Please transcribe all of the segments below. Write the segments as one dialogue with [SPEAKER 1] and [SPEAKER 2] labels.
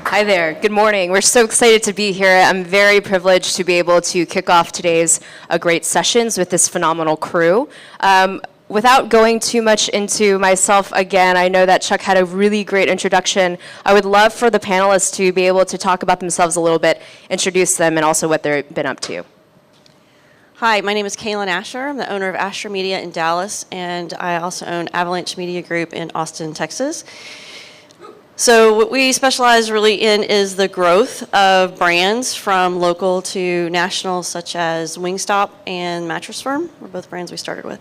[SPEAKER 1] Hi there. Good morning. We're so excited to be here. I'm very privileged to be able to kick off today's great sessions with this phenomenal crew. Without going too much into myself again, I know that Chuck had a really great introduction. I would love for the panelists to be able to talk about themselves a little bit, introduce them, and also what they've been up to.
[SPEAKER 2] Hi, my name is Kalyn Asher. I'm the owner of Asher Media in Dallas, and I also own Avalanche Media Group in Austin, Texas. So what we specialize really in is the growth of brands from local to national, such as Wingstop and Mattress Firm, were both brands we started with.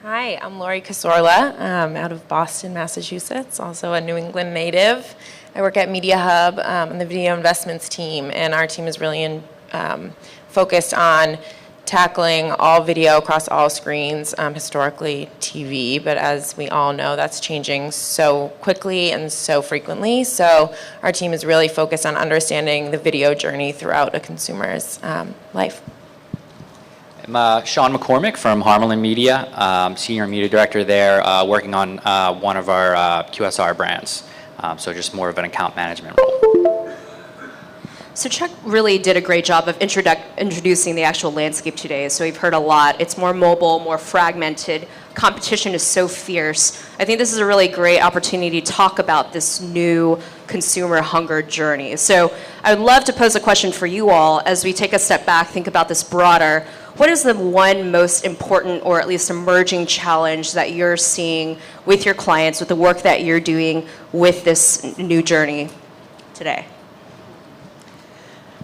[SPEAKER 3] Hi, I'm Cassorla, out of Boston, Massachusetts, also a New England native. I work at Mediahub on the video investments team, and our team is really focused on tackling all video across all screens, historically TV, but as we all know, that's changing so quickly and so frequently. So our team is really focused on understanding the video journey throughout a consumer's life.
[SPEAKER 4] I'm Sean McCormick from Harmelin Media, Senior Media Director there, working on one of our QSR brands. So just more of an account management role.
[SPEAKER 1] So Chuck really did a great job of introducing the actual landscape today. So we've heard a lot. It's more mobile, more fragmented. Competition is so fierce. I think this is a really great opportunity to talk about this new consumer hunger journey. So I would love to pose a question for you all as we take a step back, think about this broader. What is the one most important or at least emerging challenge that you're seeing with your clients, with the work that you're doing with this new journey today?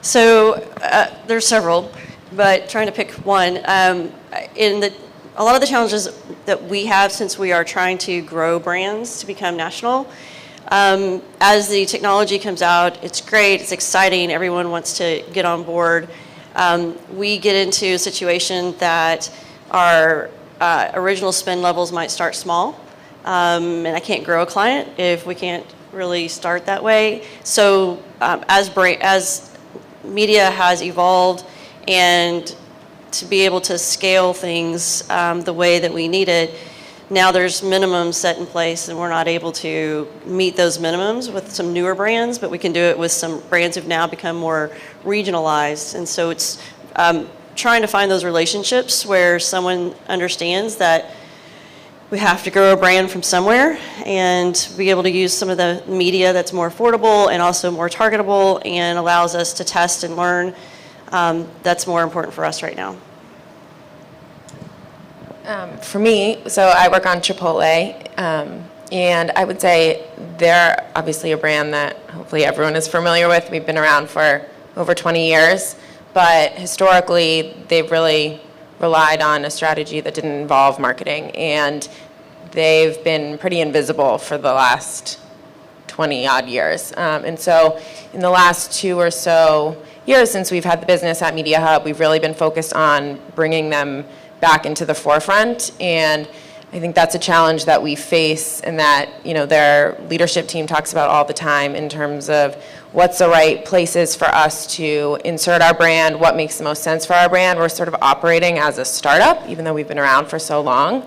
[SPEAKER 2] So there's several, but trying to pick one. A lot of the challenges that we have since we are trying to grow brands to become national, as the technology comes out, it's great, it's exciting, everyone wants to get on board. We get into a situation that our original spend levels might start small, and I can't grow a client if we can't really start that way. So as media has evolved and to be able to scale things the way that we need it, now there's minimums set in place and we're not able to meet those minimums with some newer brands, but we can do it with some brands who've now become more regionalized. And so it's trying to find those relationships where someone understands that we have to grow a brand from somewhere and be able to use some of the media that's more affordable and also more targetable and allows us to test and learn. That's more important for us right now.
[SPEAKER 3] For me, so I work on Chipotle, and I would say they're obviously a brand that hopefully everyone is familiar with. We've been around for over 20 years, but historically they've really relied on a strategy that didn't involve marketing, and they've been pretty invisible for the last 20 odd years. And so in the last 2 or so years since we've had the business at Mediahub, we've really been focused on bringing them back into the forefront, and I think that's a challenge that we face and that, you know, their leadership team talks about all the time in terms of what's the right places for us to insert our brand, what makes the most sense for our brand. We're sort of operating as a startup, even though we've been around for so long,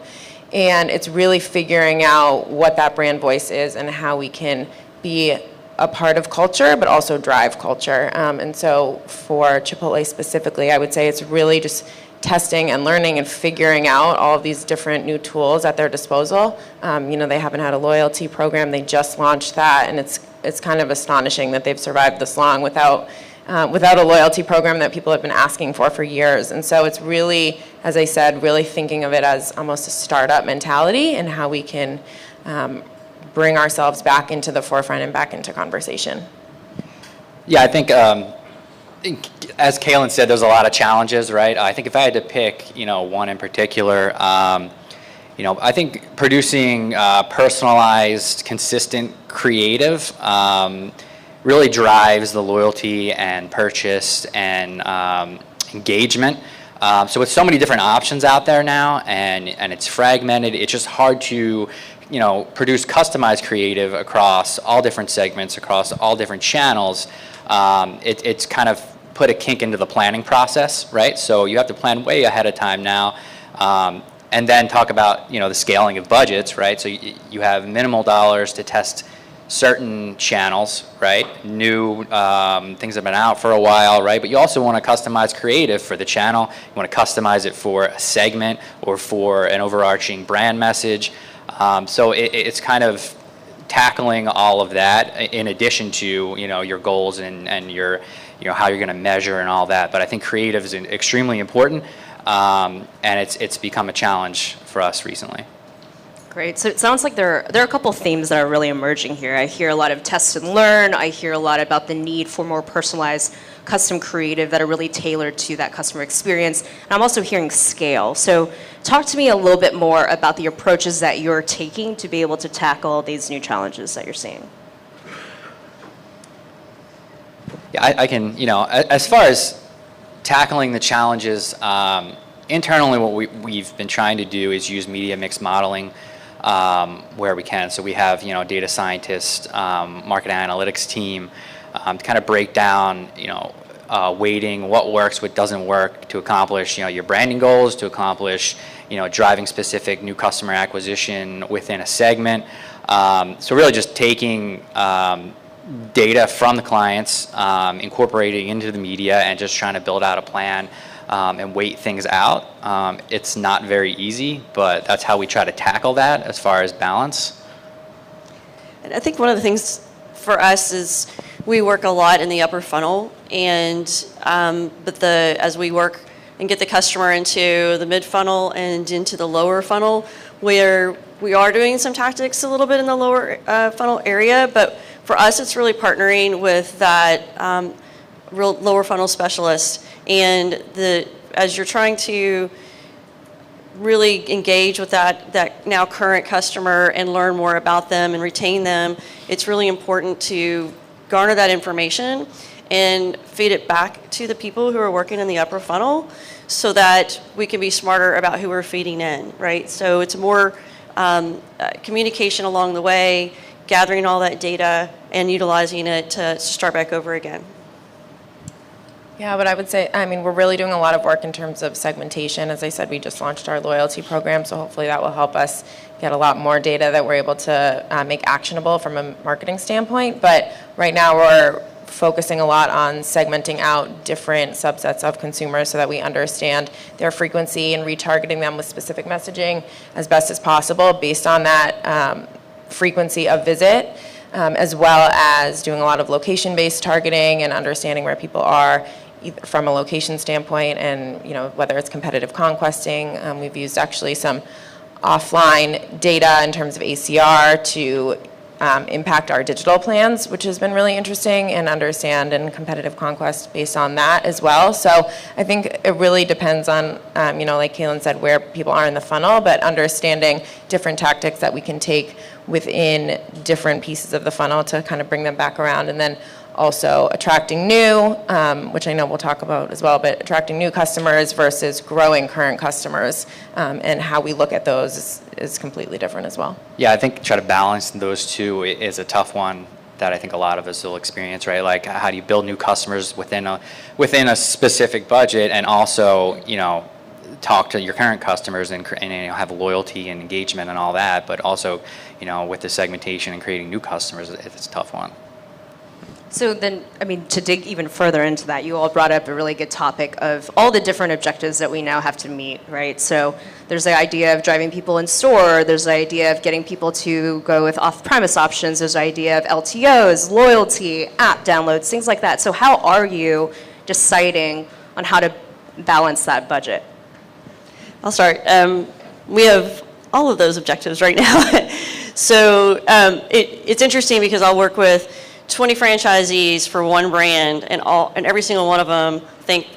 [SPEAKER 3] and it's really figuring out what that brand voice is and how we can be a part of culture, but also drive culture. And so for Chipotle specifically, I would say it's really just testing and learning and figuring out all of these different new tools at their disposal. You know, they haven't had a loyalty program. They just launched that, and it's kind of astonishing that they've survived this long without a loyalty program that people have been asking for years. And so it's really, as I said, really thinking of it as almost a startup mentality and how we can bring ourselves back into the forefront and back into conversation.
[SPEAKER 4] Yeah, I think as Kalyn said, there's a lot of challenges, right? I think if I had to pick, one in particular, I think producing personalized, consistent, creative really drives the loyalty and purchase and engagement. So with so many different options out there now, and it's fragmented, it's just hard to, produce customized creative across all different segments, across all different channels. It's kind of put a kink into the planning process, right? So you have to plan way ahead of time now, and then talk about the scaling of budgets, right? So you have minimal dollars to test certain channels, right? New things have been out for a while, right? But you also want to customize creative for the channel. You want to customize it for a segment or for an overarching brand message. So it's kind of tackling all of that in addition to, you know, your goals and your, you know, how you're going to measure and all that. But I think creative is extremely important, and it's become a challenge for us recently.
[SPEAKER 1] Great. So it sounds like there are a couple themes that are really emerging here. I hear a lot of test and learn. I hear a lot about the need for more personalized custom creative that are really tailored to that customer experience. And I'm also hearing scale. So talk to me a little bit more about the approaches that you're taking to be able to tackle these new challenges that you're seeing.
[SPEAKER 4] Yeah, I can, you know, as far as tackling the challenges, internally what we've been trying to do is use media mix modeling where we can. So we have, you know, data scientists, market analytics team to kind of break down, you know, weighting what works, what doesn't work to accomplish, you know, your branding goals, to accomplish, you know, driving specific new customer acquisition within a segment. So really just taking data from the clients, incorporating into the media, and just trying to build out a plan and weight things out. It's not very easy, but that's how we try to tackle that as far as balance.
[SPEAKER 2] And I think one of the things for us is we work a lot in the upper funnel, and as we work and get the customer into the mid funnel and into the lower funnel, where we are doing some tactics a little bit in the lower funnel area, but for us it's really partnering with that real lower funnel specialist. And as you're trying to really engage with that now current customer and learn more about them and retain them, it's really important to garner that information and feed it back to the people who are working in the upper funnel so that we can be smarter about who we're feeding in, right? So it's more communication along the way, gathering all that data and utilizing it to start back over again.
[SPEAKER 3] Yeah, but I would say, I mean, we're really doing a lot of work in terms of segmentation. As I said, we just launched our loyalty program, so hopefully that will help us get a lot more data that we're able to make actionable from a marketing standpoint. But right now we're focusing a lot on segmenting out different subsets of consumers so that we understand their frequency and retargeting them with specific messaging as best as possible based on that frequency of visit, as well as doing a lot of location-based targeting and understanding where people are from a location standpoint, and you know, whether it's competitive conquesting. We've used actually some offline data in terms of ACR to impact our digital plans, which has been really interesting, and understand and competitive conquest based on that as well. So I think it really depends on, you know, like Kalyn said, where people are in the funnel, but understanding different tactics that we can take within different pieces of the funnel to kind of bring them back around. And then also attracting new, which I know we'll talk about as well, but attracting new customers versus growing current customers, and how we look at those is completely different as well.
[SPEAKER 4] Yeah, I think try to balance those two is a tough one that I think a lot of us will experience, right? Like, how do you build new customers within a specific budget, and also, you know, talk to your current customers and you know, have loyalty and engagement and all that, but also, you know, with the segmentation and creating new customers, it's a tough one.
[SPEAKER 1] So then, I mean, to dig even further into that, you all brought up a really good topic of all the different objectives that we now have to meet, right? So there's the idea of driving people in store, there's the idea of getting people to go with off-premise options, there's the idea of LTOs, loyalty, app downloads, things like that. So how are you deciding on how to balance that budget?
[SPEAKER 2] I'll start. We have all of those objectives right now. So it's interesting because I'll work with 20 franchisees for one brand, and every single one of them think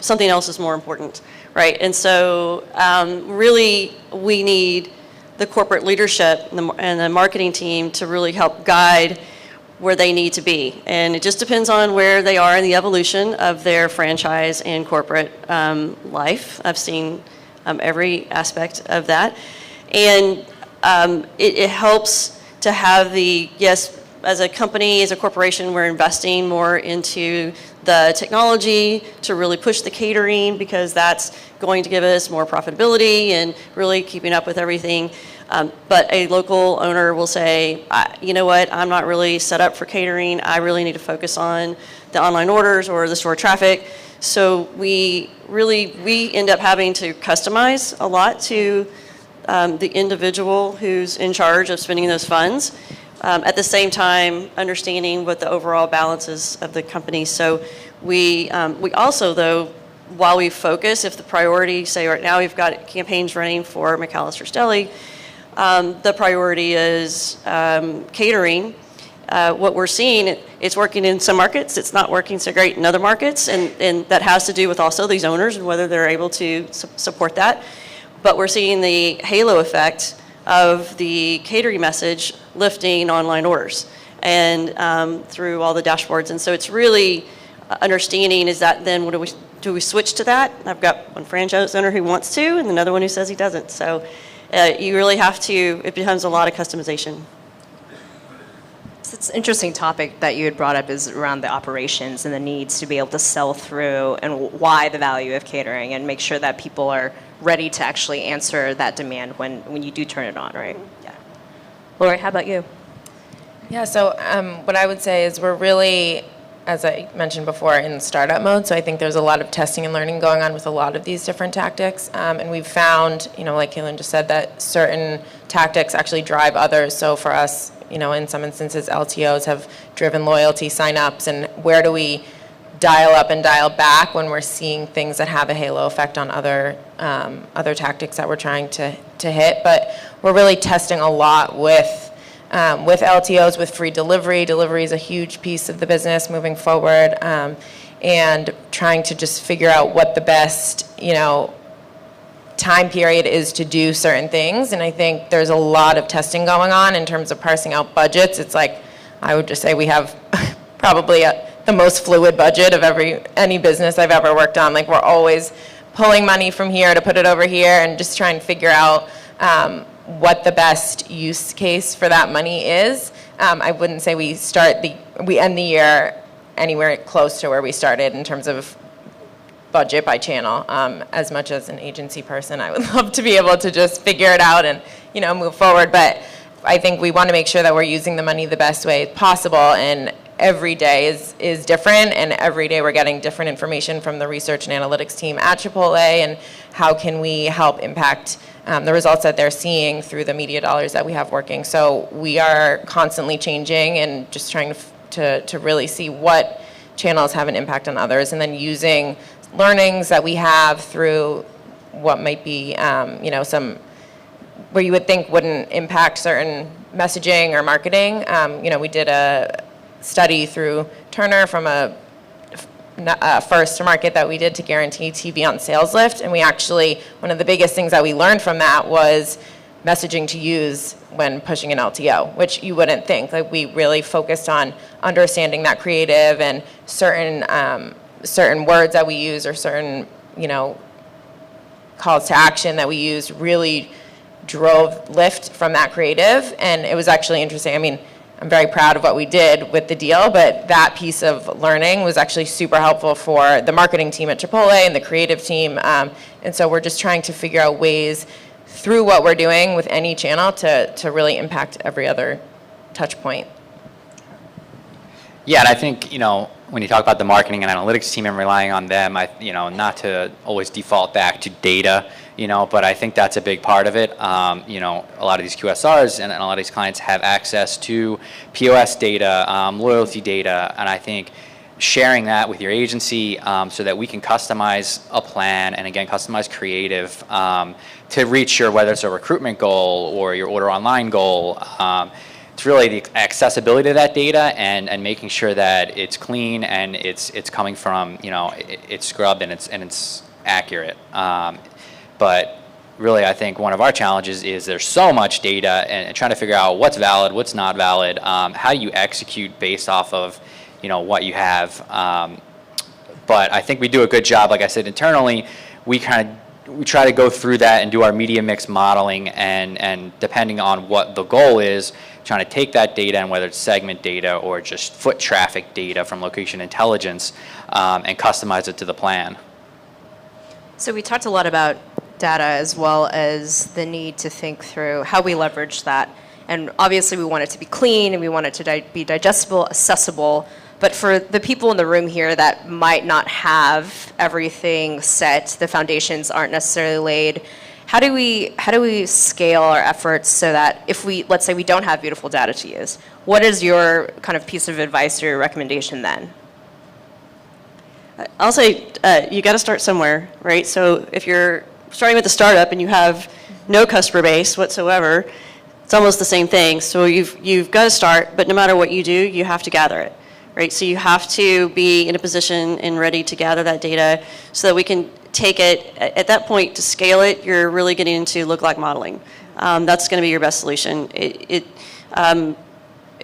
[SPEAKER 2] something else is more important, right? And so really we need the corporate leadership and the marketing team to really help guide where they need to be. And it just depends on where they are in the evolution of their franchise and corporate life. I've seen every aspect of that. And it helps to have yes, as a company, as a corporation, we're investing more into the technology to really push the catering, because that's going to give us more profitability and really keeping up with everything. But a local owner will say, you know what, I'm not really set up for catering. I really need to focus on the online orders or the store traffic. So we end up having to customize a lot to the individual who's in charge of spending those funds. At the same time, understanding what the overall balance is of the company. So we also, though, while we focus, if the priority, say right now we've got campaigns running for McAllister's Deli, the priority is catering. What we're seeing, it's working in some markets, it's not working so great in other markets, and that has to do with also these owners and whether they're able to support that. But we're seeing the halo effect of the catering message lifting online orders and through all the dashboards. And so it's really understanding, is that then do we switch to that? I've got one franchise owner who wants to and another one who says he doesn't. So you really have to, it becomes a lot of customization.
[SPEAKER 1] It's an interesting topic that you had brought up is around the operations and the needs to be able to sell through and why the value of catering and make sure that people are ready to actually answer that demand when you do turn it on, right? Yeah. Lori, how about you?
[SPEAKER 3] Yeah, so what I would say is we're really, as I mentioned before, in startup mode. So I think there's a lot of testing and learning going on with a lot of these different tactics. And we've found, like Kalyn just said, that certain tactics actually drive others. So for us, in some instances, LTOs have driven loyalty signups. And where do we dial up and dial back when we're seeing things that have a halo effect on other tactics that we're trying to hit? But we're really testing a lot with LTOs, with free delivery. Delivery is a huge piece of the business moving forward, and trying to just figure out what the best, time period is to do certain things. And I think there's a lot of testing going on in terms of parsing out budgets. It's like, I would just say we have probably the most fluid budget of any business I've ever worked on. Like, we're always pulling money from here to put it over here and just trying to figure out what the best use case for that money is. I wouldn't say we end the year anywhere close to where we started in terms of budget by channel. As much as an agency person, I would love to be able to just figure it out and move forward. But I think we want to make sure that we're using the money the best way possible, and every day is different, and every day we're getting different information from the research and analytics team at Chipotle, and how can we help impact the results that they're seeing through the media dollars that we have working. So we are constantly changing and just trying to really see what channels have an impact on others, and then using learnings that we have through what might be, some where you would think wouldn't impact certain messaging or marketing. We did a study through Turner from a first to market that we did to guarantee TV on sales lift. And we actually, one of the biggest things that we learned from that was messaging to use when pushing an LTO, which you wouldn't think. Like, we really focused on understanding that creative, and certain words that we use, or certain, calls to action that we use really drove lift from that creative. And it was actually interesting. I mean, I'm very proud of what we did with the deal, but that piece of learning was actually super helpful for the marketing team at Chipotle and the creative team. And so we're just trying to figure out ways through what we're doing with any channel to really impact every other touch point.
[SPEAKER 4] Yeah, and I think, when you talk about the marketing and analytics team and relying on them, not to always default back to data, but I think that's a big part of it. A lot of these QSRs and a lot of these clients have access to POS data, loyalty data, and I think sharing that with your agency so that we can customize a plan, and again, customize creative to reach whether it's a recruitment goal or your order online goal. It's really the accessibility to that data and making sure that it's clean and it's coming from, it's scrubbed and it's accurate. But really, I think one of our challenges is there's so much data, and trying to figure out what's valid, what's not valid, how you execute based off of, what you have. But I think we do a good job. Like I said, internally, we try to go through that and do our media mix modeling, and depending on what the goal is, trying to take that data, and whether it's segment data or just foot traffic data from location intelligence, and customize it to the plan.
[SPEAKER 1] So we talked a lot about data as well as the need to think through how we leverage that. And obviously we want it to be clean and we want it to be digestible, accessible. But for the people in the room here that might not have everything set, the foundations aren't necessarily laid, how do we scale our efforts so that if let's say we don't have beautiful data to use, what is your kind of piece of advice or your recommendation then?
[SPEAKER 2] I'll say you got to start somewhere, right? So if you're starting with a startup and you have no customer base whatsoever, it's almost the same thing. So you've got to start, but no matter what you do, you have to gather it, right? So you have to be in a position and ready to gather that data so that we can take it, at that point, to scale it, you're really getting into look-like modeling. That's going to be your best solution.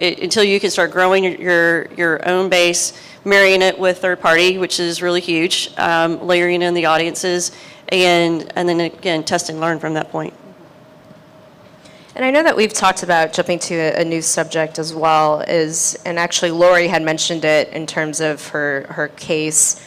[SPEAKER 2] Until you can start growing your own base, marrying it with third party, which is really huge, layering in the audiences, and then again, test and learn from that point.
[SPEAKER 1] And I know that we've talked about jumping to a new subject as well, and actually Lori had mentioned it in terms of her case,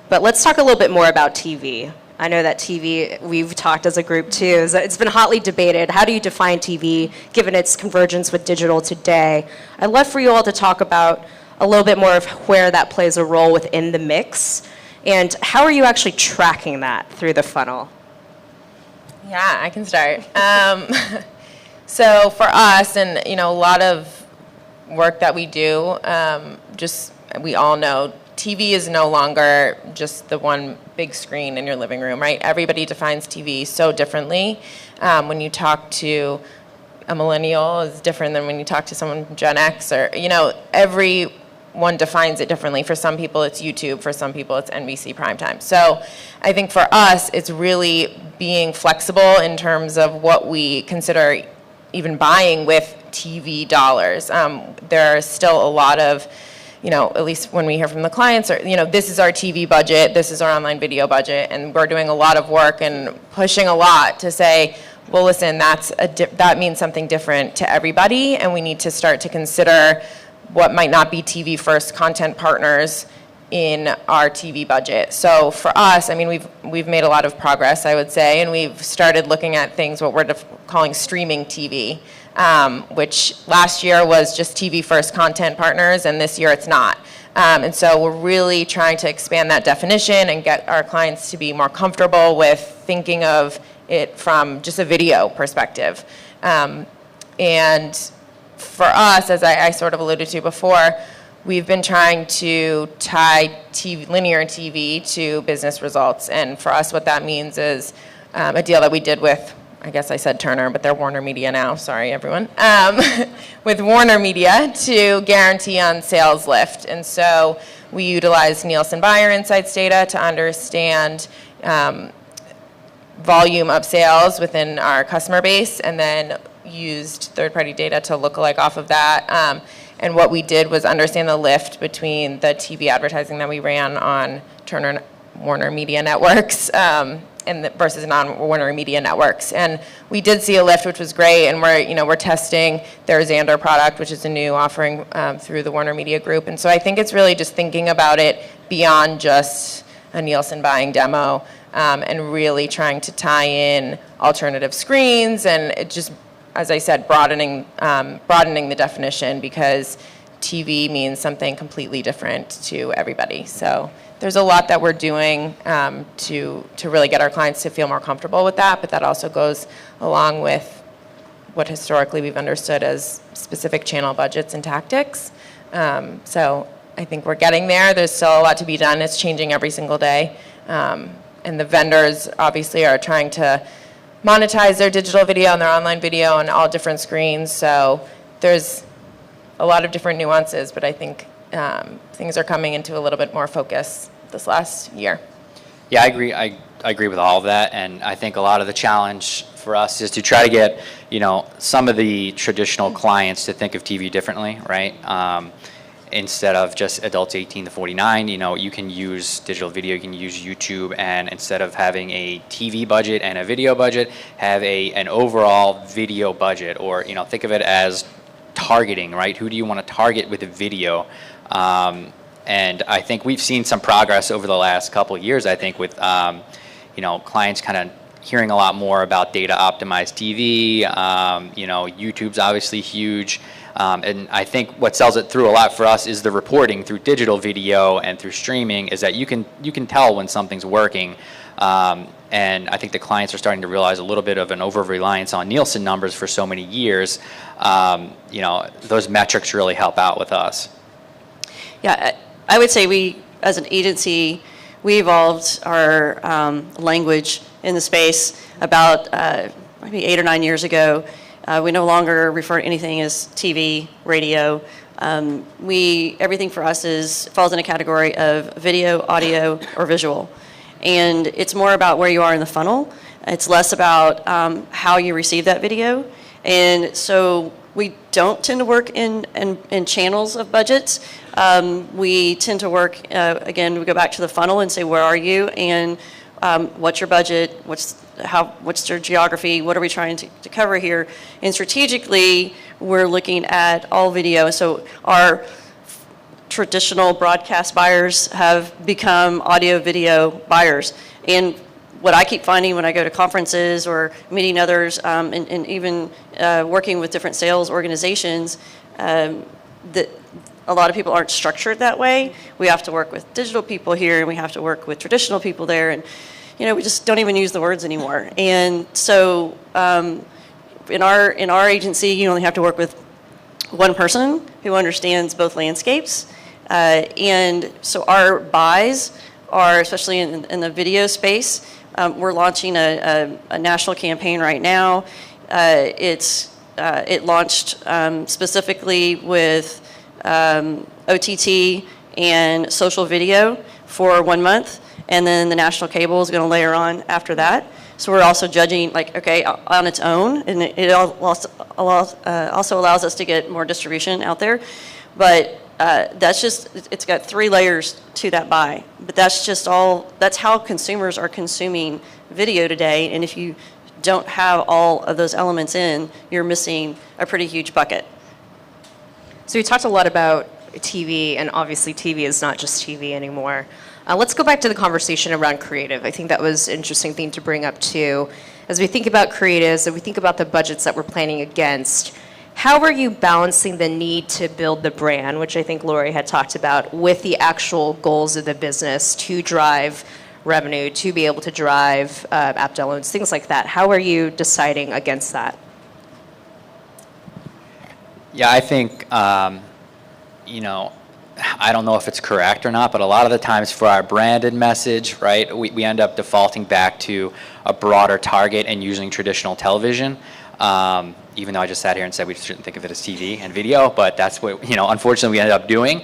[SPEAKER 1] but let's talk a little bit more about TV. I know that TV, we've talked as a group too, is that it's been hotly debated. How do you define TV, given its convergence with digital today? I'd love for you all to talk about a little bit more of where that plays a role within the mix, and how are you actually tracking that through the funnel?
[SPEAKER 3] Yeah, I can start. So for us, and a lot of work that we do, we all know TV is no longer just the one big screen in your living room, right? Everybody defines TV so differently. When you talk to a millennial, is different than when you talk to someone from Gen X, or everyone defines it differently. For some people, it's YouTube. For some people, it's NBC primetime. So I think for us, it's really being flexible in terms of what we consider even buying with TV dollars. There are still a lot of, at least when we hear from the clients, or, this is our TV budget, this is our online video budget, and we're doing a lot of work and pushing a lot to say, well, listen, that means something different to everybody, and we need to start to consider what might not be TV first content partners in our TV budget. So for us, we've made a lot of progress, I would say, and we've started looking at things what we're calling streaming TV, which last year was just TV first content partners, and this year it's not. And so we're really trying to expand that definition and get our clients to be more comfortable with thinking of it from just a video perspective. And for us, as I sort of alluded to before, we've been trying to tie linear TV to business results. And for us, what that means is a deal that we did with, I guess I said Turner, but they're Warner Media now. Sorry, everyone. With Warner Media to guarantee on sales lift. And so we utilized Nielsen Buyer Insights data to understand volume of sales within our customer base, and then used third-party data to look alike off of that. And what we did was understand the lift between the TV advertising that we ran on Turner Warner Media networks versus non-Warner Media networks. And we did see a lift, which was great, and we're testing their Xandr product, which is a new offering through the Warner Media Group. And so I think it's really just thinking about it beyond just a Nielsen buying demo, and really trying to tie in alternative screens, and it just, as I said, broadening the definition, because TV means something completely different to everybody. So there's a lot that we're doing to really get our clients to feel more comfortable with that, but that also goes along with what historically we've understood as specific channel budgets and tactics. So I think we're getting there. There's still a lot to be done. It's changing every single day. And the vendors obviously are trying to monetize their digital video and their online video on all different screens. So there's a lot of different nuances, but I think things are coming into a little bit more focus this last year.
[SPEAKER 4] Yeah, I agree. I agree with all of that, and I think a lot of the challenge for us is to try to get some of the traditional clients to think of TV differently, right? Instead of just adults 18 to 49, you can use digital video, you can use YouTube, and instead of having a TV budget and a video budget, have an overall video budget, or think of it as targeting, right? Who do you want to target with a video? And I think we've seen some progress over the last couple of years, I think, with clients kind of hearing a lot more about data optimized TV. YouTube's obviously huge. And I think what sells it through a lot for us is the reporting through digital video and through streaming, is that you can tell when something's working. And I think the clients are starting to realize a little bit of an over-reliance on Nielsen numbers for so many years. Those metrics really help out with us.
[SPEAKER 2] Yeah, I would say we, as an agency, we evolved our language in the space about maybe 8 or 9 years ago. We no longer refer to anything as TV, radio. Everything for us falls in a category of video, audio, or visual. And it's more about where you are in the funnel. It's less about how you receive that video. And so we don't tend to work in channels of budgets. We tend to work, again, we go back to the funnel and say, where are you? And what's your budget? What's your geography? What are we trying to cover here? And strategically, we're looking at all video. So our traditional broadcast buyers have become audio video buyers. And what I keep finding when I go to conferences or meeting others, and even working with different sales organizations, that a lot of people aren't structured that way. We have to work with digital people here, and we have to work with traditional people there, and we just don't even use the words anymore. And so in our agency, you only have to work with one person who understands both landscapes. And so our buys are, especially in the video space, we're launching a national campaign right now. It launched specifically with OTT and social video for 1 month, and then the national cable is going to layer on after that. So we're also judging, on its own, and it also allows us to get more distribution out there. But it's got 3 layers to that buy. But that's how consumers are consuming video today. And if you don't have all of those elements in, you're missing a pretty huge bucket.
[SPEAKER 1] So you talked a lot about TV, and obviously TV is not just TV anymore. Let's go back to the conversation around creative. I think that was an interesting thing to bring up too. As we think about creatives, and we think about the budgets that we're planning against, how are you balancing the need to build the brand, which I think Lori had talked about, with the actual goals of the business to drive revenue, to be able to drive app downloads, things like that? How are you deciding against that?
[SPEAKER 4] Yeah, I think, I don't know if it's correct or not, but a lot of the times for our branded message, right, we end up defaulting back to a broader target and using traditional television. Even though I just sat here and said we shouldn't think of it as TV and video, but that's what, unfortunately we ended up doing.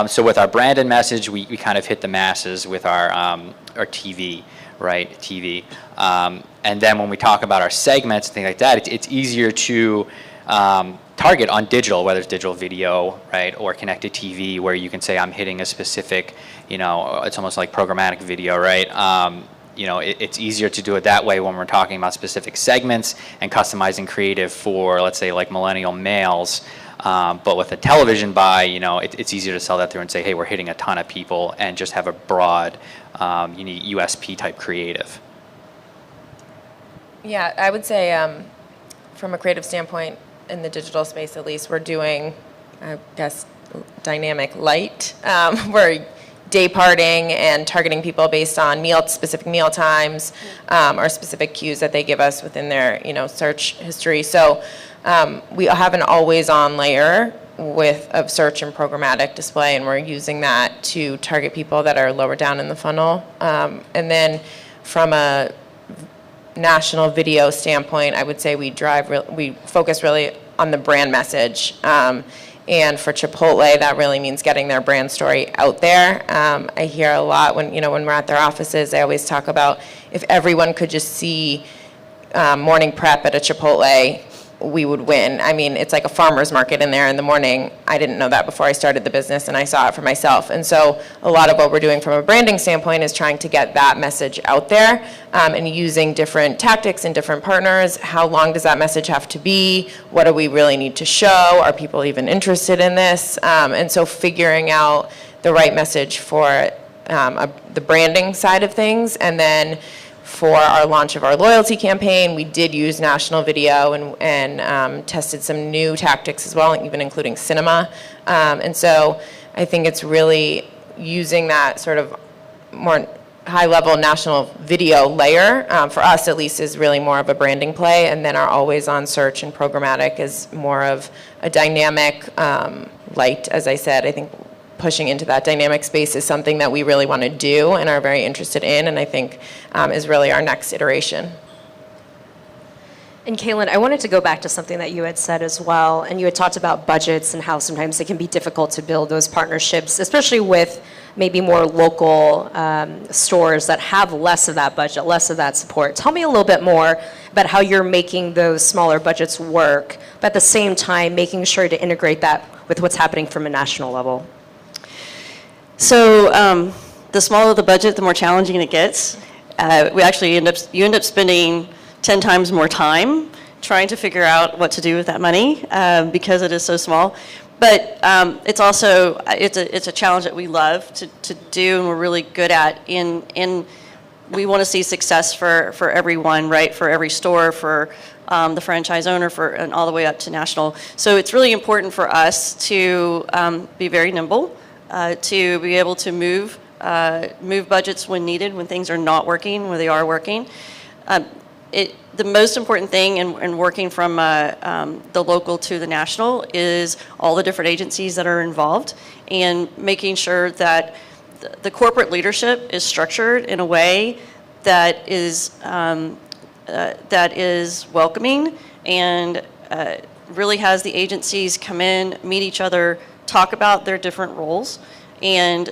[SPEAKER 4] So with our branded message, we kind of hit the masses with our TV, right, TV. And then when we talk about our segments and things like that, it's easier to target on digital, whether it's digital video, right, or connected TV, where you can say I'm hitting a specific, it's almost like programmatic video, right? It's easier to do it that way when we're talking about specific segments and customizing creative for, let's say, like millennial males. But with a television buy, it's easier to sell that through and say, hey, we're hitting a ton of people, and just have a broad, USP type creative.
[SPEAKER 3] Yeah, I would say from a creative standpoint, in the digital space at least, we're doing, I guess, dynamic light. We're day parting and targeting people based on specific meal times or specific cues that they give us within their search history. So we have an always on layer of search and programmatic display, and we're using that to target people that are lower down in the funnel. And then from a national video standpoint, I would say we focus really on the brand message. And for Chipotle, that really means getting their brand story out there. I hear a lot when we're at their offices, they always talk about if everyone could just see morning prep at a Chipotle, we would win. I mean, it's like a farmer's market in there in the morning. I didn't know that before I started the business, and I saw it for myself. And so a lot of what we're doing from a branding standpoint is trying to get that message out there and using different tactics and different partners. How long does that message have to be? What do we really need to show? Are people even interested in this? And so figuring out the right message for the branding side of things, and then for our launch of our loyalty campaign, we did use national video and tested some new tactics as well, even including cinema. And so I think it's really using that sort of more high-level national video layer, for us at least, is really more of a branding play, and then our always-on search and programmatic is more of a dynamic light. As I said, I think pushing into that dynamic space is something that we really want to do and are very interested in, and I think is really our next iteration.
[SPEAKER 1] And Kalyn, I wanted to go back to something that you had said as well, and you had talked about budgets and how sometimes it can be difficult to build those partnerships, especially with maybe more local stores that have less of that budget, less of that support. Tell me a little bit more about how you're making those smaller budgets work, but at the same time making sure to integrate that with what's happening from a national level.
[SPEAKER 2] So the smaller the budget, the more challenging it gets. You end up spending 10 times more time trying to figure out what to do with that money because it is so small. But it's also, it's a challenge that we love to do and we're really good at. And we want to see success for everyone, right? For every store, for the franchise owner, and all the way up to national. So it's really important for us to be very nimble, to be able to move budgets when needed, when things are not working, when they are working. The most important thing in working from the local to the national is all the different agencies that are involved and making sure that the corporate leadership is structured in a way that is welcoming and really has the agencies come in, meet each other, talk about their different roles, and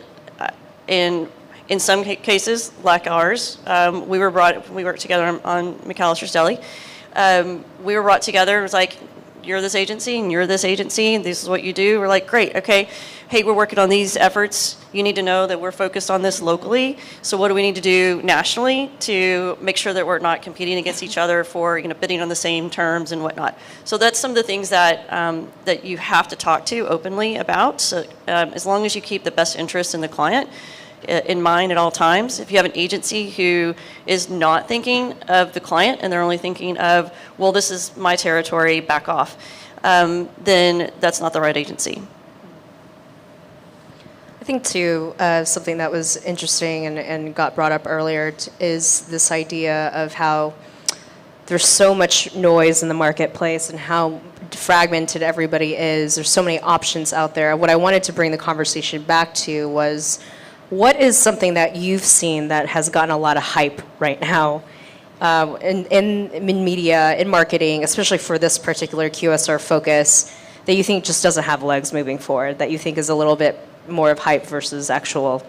[SPEAKER 2] in some cases, like ours, we worked together on McAllister's Deli. We were brought together. It was like, you're this agency and you're this agency, and this is what you do. We're like, great, okay. Hey, we're working on these efforts. You need to know that we're focused on this locally. So what do we need to do nationally to make sure that we're not competing against each other for bidding on the same terms and whatnot? So that's some of the things that that you have to talk to openly about. So as long as you keep the best interest in the client in mind at all times. If you have an agency who is not thinking of the client and they're only thinking of, well, this is my territory, back off, then that's not the right agency.
[SPEAKER 1] I think too, something that was interesting and got brought up earlier is this idea of how there's so much noise in the marketplace and how fragmented everybody is. There's so many options out there. What I wanted to bring the conversation back to was, what is something that you've seen that has gotten a lot of hype right now in media, in marketing, especially for this particular QSR focus, that you think just doesn't have legs moving forward, that you think is a little bit more of hype versus actual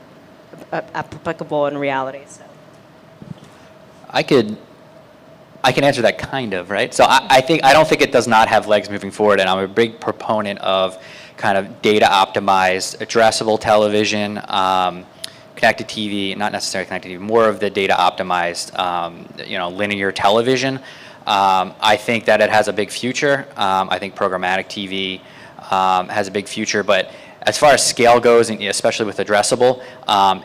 [SPEAKER 1] applicable in reality? So.
[SPEAKER 4] I can answer that kind of, right? So I don't think it does not have legs moving forward, and I'm a big proponent of kind of data optimized, addressable television, connected TV, not necessarily connected TV, more of the data optimized, linear television. I think that it has a big future. I think programmatic TV has a big future, but as far as scale goes, and especially with addressable,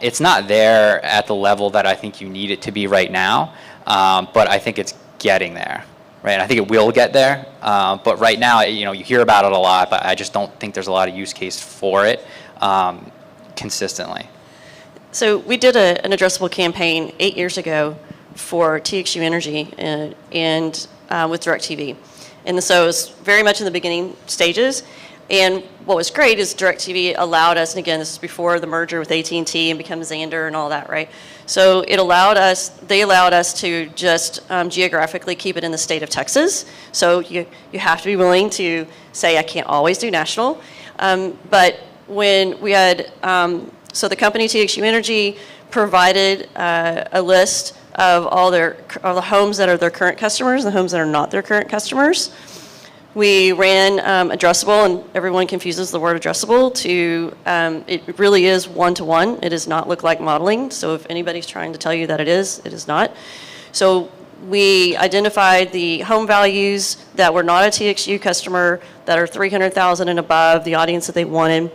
[SPEAKER 4] it's not there at the level that I think you need it to be right now, but I think it's getting there. Right, and I think it will get there, but right now, you hear about it a lot, but I just don't think there's a lot of use case for it consistently.
[SPEAKER 2] So we did an addressable campaign 8 years ago for TXU Energy and with DirecTV, and so it was very much in the beginning stages. And what was great is DirecTV allowed us, and again, this is before the merger with AT&T and become Xandr and all that, right? So they allowed us to just geographically keep it in the state of Texas. So you have to be willing to say, I can't always do national. But when we had, so the company TXU Energy provided a list of all the homes that are their current customers, and the homes that are not their current customers. We ran addressable, and everyone confuses the word addressable to, it really is one-to-one. It does not look like modeling. So if anybody's trying to tell you that it is not. So we identified the home values that were not a TXU customer, that are $300,000 and above, the audience that they wanted.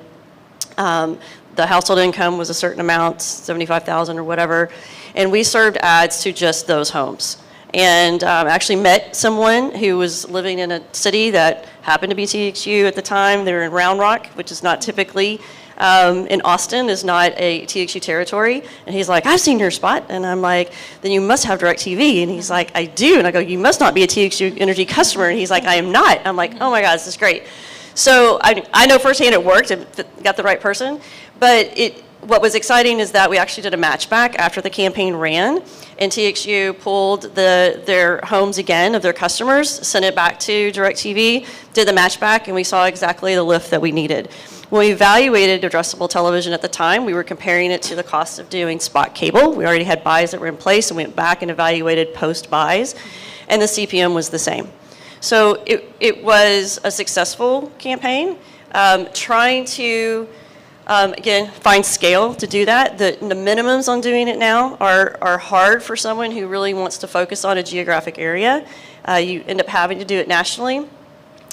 [SPEAKER 2] the household income was a certain amount, 75,000 or whatever, and we served ads to just those homes. And actually met someone who was living in a city that happened to be TXU at the time. They were in Round Rock, which is not typically in Austin, is not a TXU territory. And he's like, I've seen your spot. And I'm like, then you must have DirecTV. And he's like, I do. And I go, you must not be a TXU Energy customer. And he's like, I am not. I'm like, oh my God, this is great. So I know firsthand it worked, it got the right person. But what was exciting is that we actually did a match back after the campaign ran, and TXU pulled their homes again of their customers, sent it back to DirecTV, did the match back, and we saw exactly the lift that we needed. When we evaluated addressable television at the time, we were comparing it to the cost of doing spot cable. We already had buys that were in place, and went back and evaluated post buys, and the CPM was the same. So it was a successful campaign, trying to again, find scale to do that. The minimums on doing it now are hard for someone who really wants to focus on a geographic area. You end up having to do it nationally.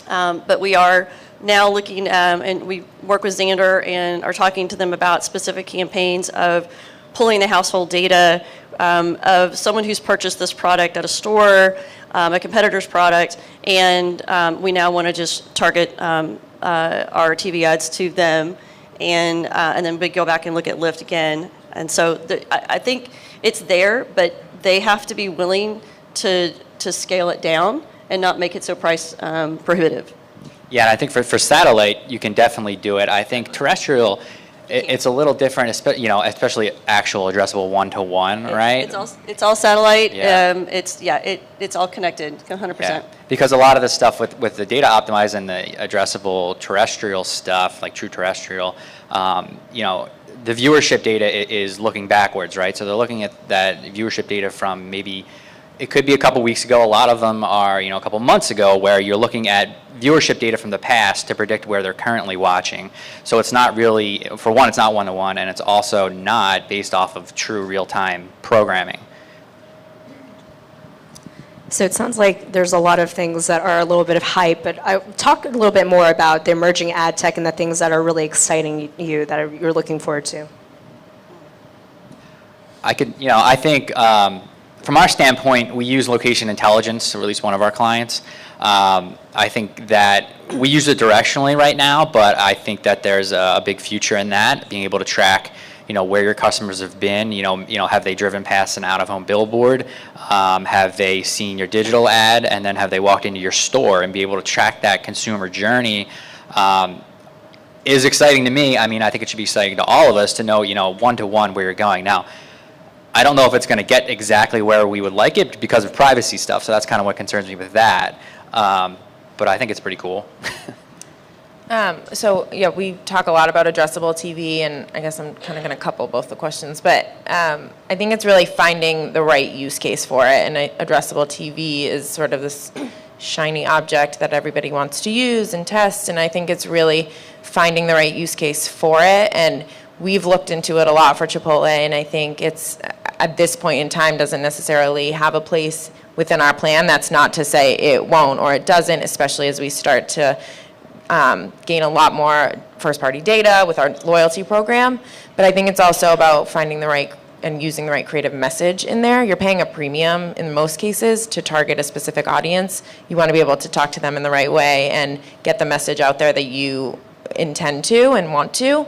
[SPEAKER 2] But we are now looking, and we work with Xander and are talking to them about specific campaigns of pulling the household data of someone who's purchased this product at a store, a competitor's product, and we now want to just target our TV ads to them. And then we go back and look at lift again. And so I think it's there, but they have to be willing to scale it down and not make it so price prohibitive.
[SPEAKER 4] Yeah, and I think for satellite, you can definitely do it. I think terrestrial, it's a little different, especially actual addressable one-to-one, right?
[SPEAKER 2] It's all satellite.
[SPEAKER 4] Yeah.
[SPEAKER 2] It's all connected, 100%.
[SPEAKER 4] Yeah. Because a lot of the stuff with the data optimized and the addressable terrestrial stuff, like true terrestrial, the viewership data is looking backwards, right? So they're looking at that viewership data from maybe, it could be a couple weeks ago. A lot of them are, a couple months ago, where you're looking at viewership data from the past to predict where they're currently watching. So it's not really, for one, it's not one-to-one, and it's also not based off of true real-time programming.
[SPEAKER 1] So it sounds like there's a lot of things that are a little bit of hype, but I talk a little bit more about the emerging ad tech and the things that are really exciting you, that you're looking forward to.
[SPEAKER 4] I think from our standpoint, we use location intelligence, or at least one of our clients. I think that we use it directionally right now, but I think that there's a big future in that, being able to track where your customers have been, have they driven past an out-of-home billboard, have they seen your digital ad, and then have they walked into your store, and be able to track that consumer journey is exciting to me. I mean, I think it should be exciting to all of us to know, one-to-one where you're going. Now, I don't know if it's going to get exactly where we would like it because of privacy stuff, so that's kind of what concerns me with that. But I think it's pretty cool.
[SPEAKER 3] We talk a lot about addressable TV, and I guess I'm kind of going to couple both the questions, but I think it's really finding the right use case for it, and addressable TV is sort of this shiny object that everybody wants to use and test, and I think it's really finding the right use case for it, and we've looked into it a lot for Chipotle, and I think it's, at this point in time, doesn't necessarily have a place within our plan. That's not to say it won't or it doesn't, especially as we start to gain a lot more first-party data with our loyalty program. But I think it's also about finding the right and using the right creative message in there. You're paying a premium in most cases to target a specific audience. You want to be able to talk to them in the right way and get the message out there that you intend to and want to.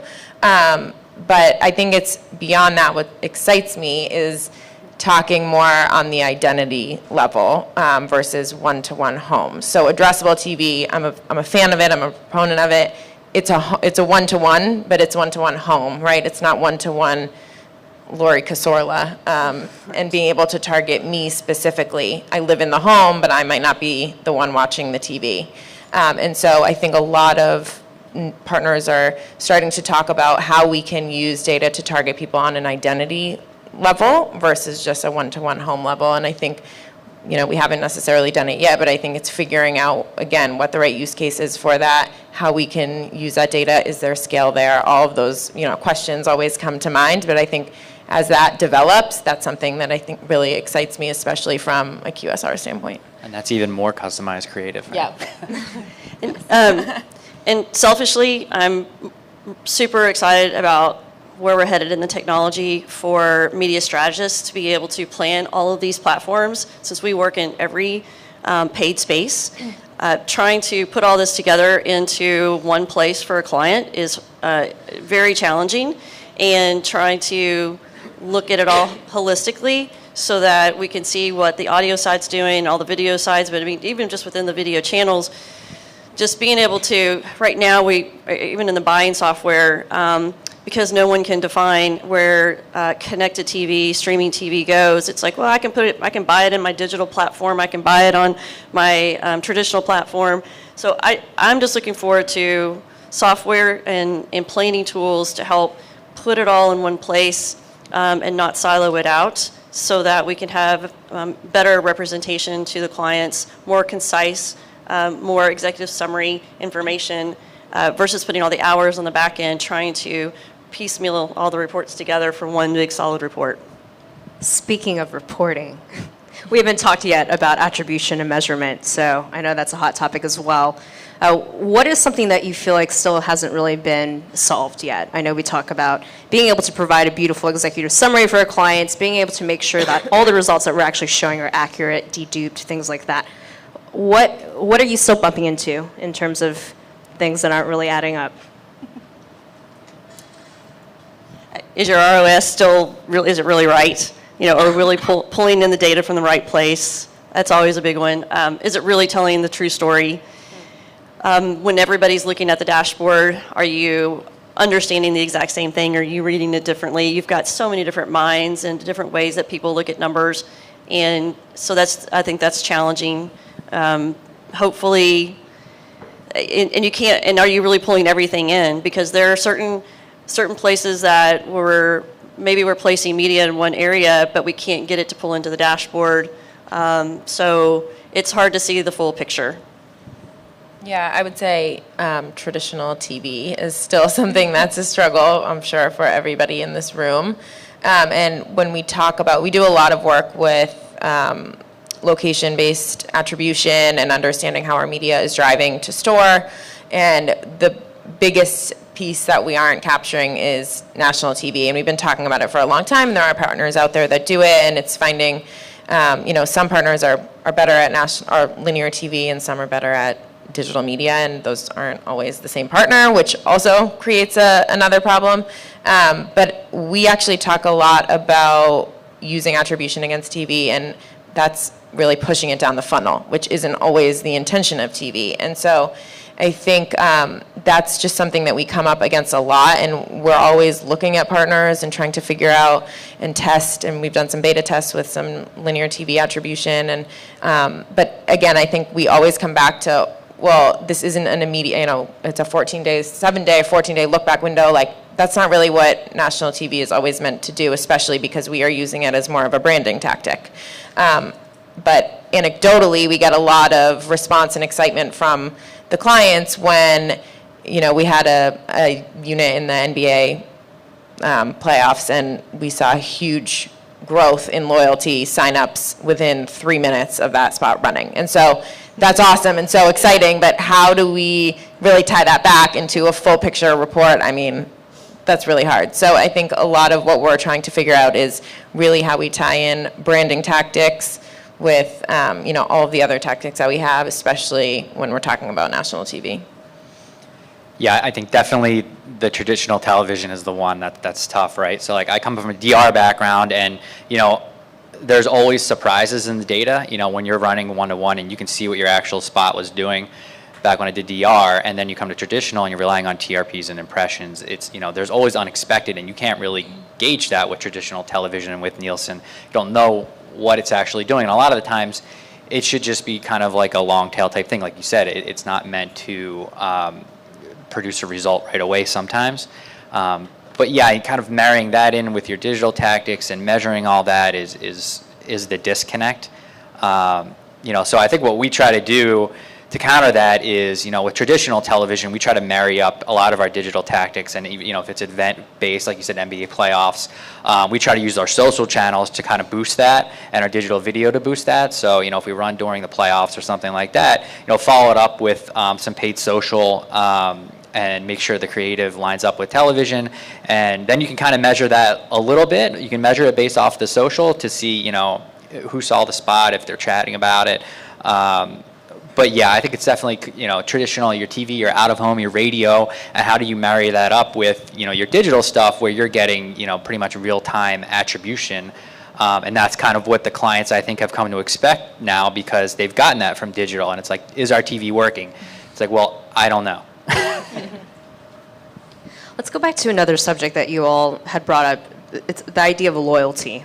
[SPEAKER 3] But I think it's beyond that. What excites me is talking more on the identity level versus one-to-one home. So addressable TV, I'm a fan of it. I'm a proponent of it. It's a one-to-one, but it's one-to-one home, right? It's not one-to-one Lori Cassorla, and being able to target me specifically. I live in the home, but I might not be the one watching the TV. And so I think a lot of partners are starting to talk about how we can use data to target people on an identity level versus just a one-to-one home level. And I think, we haven't necessarily done it yet, but I think it's figuring out, again, what the right use case is for that, how we can use that data, is there scale there? All of those, questions always come to mind, but I think as that develops, that's something that I think really excites me, especially from a QSR standpoint.
[SPEAKER 4] And that's even more customized creative. Right?
[SPEAKER 3] Yeah.
[SPEAKER 2] And selfishly, I'm super excited about where we're headed in the technology for media strategists to be able to plan all of these platforms, since we work in every paid space. Trying to put all this together into one place for a client is very challenging, and trying to look at it all holistically so that we can see what the audio side's doing, all the video sides, but I mean, even just within the video channels, just being able to, right now, even in the buying software, because no one can define where connected TV, streaming TV goes, it's like, well, I can buy it in my digital platform, I can buy it on my traditional platform. So I'm just looking forward to software and planning tools to help put it all in one place and not silo it out, so that we can have better representation to the clients, more concise, more executive summary information, versus putting all the hours on the back end trying to piecemeal all the reports together for one big solid report.
[SPEAKER 1] Speaking of reporting, we haven't talked yet about attribution and measurement, so I know that's a hot topic as well. What is something that you feel like still hasn't really been solved yet? I know we talk about being able to provide a beautiful executive summary for our clients, being able to make sure that all the results that we're actually showing are accurate, deduped, things like that. What are you still bumping into in terms of things that aren't really adding up?
[SPEAKER 2] Is your ROS still, is it really right? You know, are we really pulling in the data from the right place? That's always a big one. Is it really telling the true story? When everybody's looking at the dashboard, are you understanding the exact same thing? Or are you reading it differently? You've got so many different minds and different ways that people look at numbers. And so I think that's challenging. Hopefully, and you can't, and are you really pulling everything in? Because there are certain places that we're placing media in one area, but we can't get it to pull into the dashboard. So it's hard to see the full picture.
[SPEAKER 3] Yeah, I would say traditional TV is still something that's a struggle, I'm sure, for everybody in this room. And when we talk about, we do a lot of work with location-based attribution and understanding how our media is driving to store. And the biggest piece that we aren't capturing is national TV. And we've been talking about it for a long time. And there are partners out there that do it. And it's finding, some partners are better at linear TV and some are better at digital media. And those aren't always the same partner, which also creates another problem. But we actually talk a lot about using attribution against TV, and that's really pushing it down the funnel, which isn't always the intention of TV. And so I think that's just something that we come up against a lot, and we're always looking at partners and trying to figure out and test, and we've done some beta tests with some linear TV attribution. And but again, I think we always come back to, well, this isn't an immediate, it's a 14-day look back window. Like, that's not really what national TV is always meant to do, especially because we are using it as more of a branding tactic. But anecdotally, we get a lot of response and excitement from the clients when, we had a unit in the NBA playoffs, and we saw huge growth in loyalty signups within 3 minutes of that spot running. And so that's awesome and so exciting, but how do we really tie that back into a full picture report? I mean, that's really hard. So I think a lot of what we're trying to figure out is really how we tie in branding tactics with all of the other tactics that we have, especially when we're talking about national TV.
[SPEAKER 4] Yeah, I think definitely the traditional television is the one that's tough, right? So like I come from a DR background, and there's always surprises in the data. When you're running one-to-one and you can see what your actual spot was doing back when I did DR, and then you come to traditional and you're relying on TRPs and impressions. It's there's always unexpected, and you can't really gauge that with traditional television and with Nielsen. You don't know what it's actually doing, and a lot of the times it should just be kind of like a long tail type thing. Like you said, it's not meant to produce a result right away sometimes. But yeah, kind of marrying that in with your digital tactics and measuring all that is the disconnect. So I think what we try to do to counter that is, with traditional television, we try to marry up a lot of our digital tactics, and if it's event-based, like you said, NBA playoffs, we try to use our social channels to kind of boost that, and our digital video to boost that. So, if we run during the playoffs or something like that, follow it up with some paid social, and make sure the creative lines up with television. And then you can kind of measure that a little bit. You can measure it based off the social to see, you know, who saw the spot, if they're chatting about it. But yeah, I think it's definitely, you know, traditional, your TV, your out of home, your radio, and how do you marry that up with, you know, your digital stuff where you're getting, you know, pretty much real time attribution. And that's kind of what the clients, I think, have come to expect now because they've gotten that from digital. And it's like, is our TV working? It's like, well, I don't know.
[SPEAKER 1] Let's go back to another subject that you all had brought up. It's the idea of loyalty.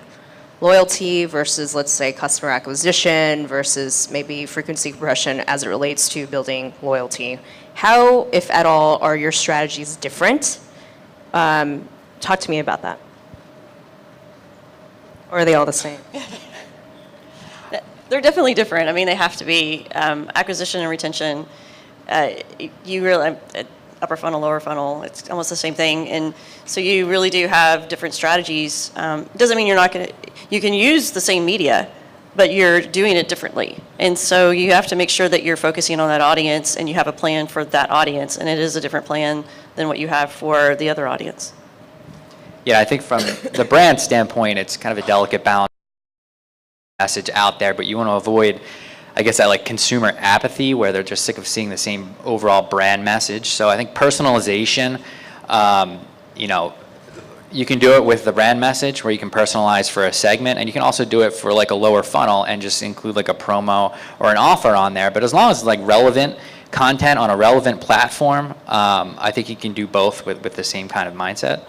[SPEAKER 1] Loyalty versus, let's say, customer acquisition versus maybe frequency compression as it relates to building loyalty. How, if at all, are your strategies different? Talk to me about that. Or are they all the same?
[SPEAKER 2] They're definitely different. I mean, they have to be. Acquisition and retention, you really, upper funnel, lower funnel, it's almost the same thing. And so you really do have different strategies. Doesn't mean you're not going to, you can use the same media, but you're doing it differently. And so you have to make sure that you're focusing on that audience and you have a plan for that audience. And it is a different plan than what you have for the other audience.
[SPEAKER 4] Yeah, I think from the brand standpoint, it's kind of a delicate balance message out there, but you want to avoid, I guess, that like consumer apathy where they're just sick of seeing the same overall brand message. So I think personalization, you know, you can do it with the brand message where you can personalize for a segment, and you can also do it for like a lower funnel and just include like a promo or an offer on there. But as long as it's like relevant content on a relevant platform, I think you can do both with the same kind of mindset.